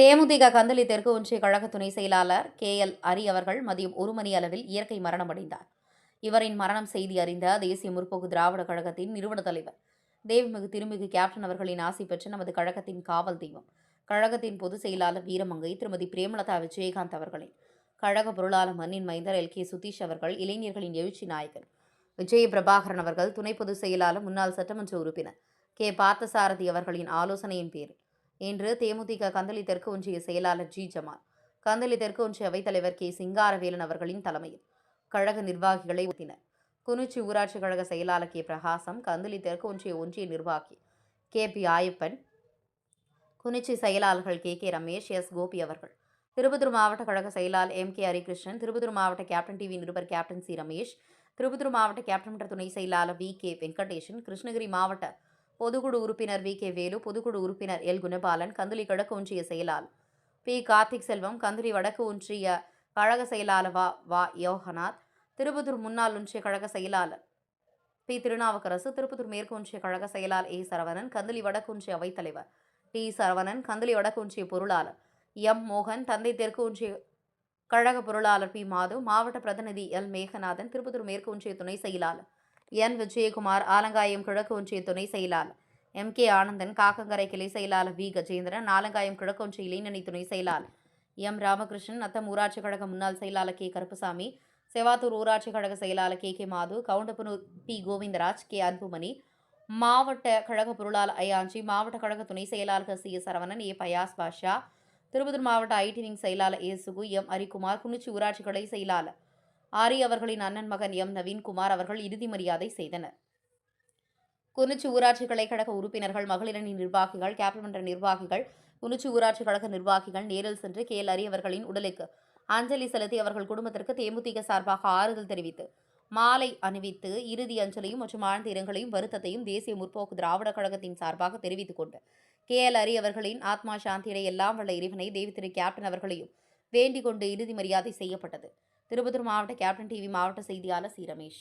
தேமுதிக கந்தளி தெற்கு ஒன்றிய கழக துணை செயலாளர் KL அரி அவர்கள் மதியம் 1 மணி அளவில் இயற்கை மரணமடைந்தார். இவரின் மரணம் செய்தி அறிந்த தேசிய முற்போக்கு திராவிட கழகத்தின் நிறுவன தலைவர் தேவ்மிகு திருமிகு கேப்டன் அவர்களின் ஆசி பெற்ற நமது கழகத்தின் காவல் தெய்வம் கழகத்தின் பொதுச் செயலாளர் வீரமங்கை திருமதி பிரேமலதா விஜயகாந்த் அவர்களின் கழக பொருளாளர் மண்ணின் மைந்தர் LK சுதீஷ் அவர்கள், இளைஞர்களின் எழுச்சி நாயகன் விஜய பிரபாகரன் அவர்கள், துணை பொதுச் செயலாளர் முன்னாள் சட்டமன்ற உறுப்பினர் K பார்த்தசாரதி அவர்களின் ஆலோசனையின் பேரில் இன்று தேமுதிக கந்தளி தெற்கு ஒன்றிய செயலாளர் G ஜமால், கந்தளி தெற்கு ஒன்றிய அவைத்தலைவர் K சிங்காரவேலன் அவர்களின் தலைமையில் கழக நிர்வாகிகளை ஒத்தினர். குனிச்சி ஊராட்சி கழக செயலாளர் K பிரகாசம், கந்தளி தெற்கு ஒன்றிய நிர்வாகி KP ஆயப்பன், குனிச்சி செயலாளர்கள் KK ரமேஷ், S கோபி அவர்கள், திருப்பத்தூர் மாவட்ட கழக செயலாளர் MK ஹரிகிருஷ்ணன், திருப்பத்தூர் மாவட்ட கேப்டன் டிவி நிருபர் கேப்டன் C ரமேஷ், திருப்பத்தூர் மாவட்ட கேப்டன் மன்ற துணை செயலாளர் VK வெங்கடேசன், கிருஷ்ணகிரி மாவட்ட பொதுக்குழு உறுப்பினர் VK வேலு, பொதுக்குழு உறுப்பினர் L குணபாலன், கந்தளி கிழக்கு ஒன்றிய செயலாளர் P கார்த்திக் செல்வம், கந்தளி வடக்கு ஒன்றிய கழக செயலாளர் வ யோகநாத், திருப்பத்தூர் முன்னாள் ஒன்றிய கழக செயலாளர் P திருநாவுக்கரசு, திருப்பத்தூர் மேற்கு ஒன்றிய கழக செயலாளர் A சரவணன், கந்தளி வடக்கு ஒன்றிய அவைத்தலைவர் T சரவணன், கந்தளி வடக்கு ஒன்றிய பொருளாளர் M மோகன், தந்தை தெற்கு ஒன்றிய கழக பொருளாளர் P மாது, மாவட்ட பிரதிநிதி L மேகநாதன், திருப்பத்தூர் மேற்கு ஒன்றிய துணை செயலாளர் N விஜயகுமார், ஆலங்காயம் கிழக்கு ஒன்றிய துணை செயலாளர் MK ஆனந்தன், காக்கங்கரை கிளை செயலாளர் V கஜேந்திரன், ஆலங்காயம் கிழக்கு ஒன்றிய இளைஞணி துணை செயலாளர் M ராமகிருஷ்ணன், நத்தம் ஊராட்சி கழக முன்னாள் செயலாளர் K கருப்பசாமி, செவாத்தூர் ஊராட்சி கழக செயலாளர் KK மாது, கவுண்டப்பனூர் P கோவிந்தராஜ், K அன்புமணி, மாவட்ட கழக பொருளாளர் ஐயாஞ்சி, மாவட்ட கழக துணை செயலாளர்கள் C சரவணன், A பயாஸ் பாஷா, திருப்பத்தூர் மாவட்ட IT விங் செயலாளர் A சுகு, M ஹரிக்குமார், குனிச்சி ஊராட்சி கிளை செயலாளர் ஆரி அவர்களின் அண்ணன் மகன் M நவீன்குமார் அவர்கள் இறுதி மரியாதை செய்தனர். குனிச்சி ஊராட்சி கிளை கழக உறுப்பினர்கள், மகளிரணி நிர்வாகிகள், கேப்டன் மன்ற நிர்வாகிகள், குனிச்சி ஊராட்சி கழக நிர்வாகிகள் நேரில் சென்று KL அரி அவர்களின் உடலுக்கு அஞ்சலி செலுத்தி அவர்கள் குடும்பத்திற்கு தேமுதிக சார்பாக ஆறுதல் தெரிவித்து மாலை அணிவித்து இறுதி அஞ்சலியும் மற்றும் ஆழ்ந்த இரங்கலையும் வருத்தத்தையும் தேசிய முற்போக்கு திராவிட கழகத்தின் சார்பாக தெரிவித்துக் கொண்டு KL அரி அவர்களின் ஆத்மா சாந்தியடை எல்லாம் வல்ல இறைவனை தேவி திரு கேப்டன் அவர்களையும் வேண்டிக் கொண்டு இறுதி மரியாதை செய்யப்பட்டது. திருப்பத்தூர் மாவட்ட கேப்டன் டிவி மாவட்ட செய்தியாளர் C ரமேஷ்.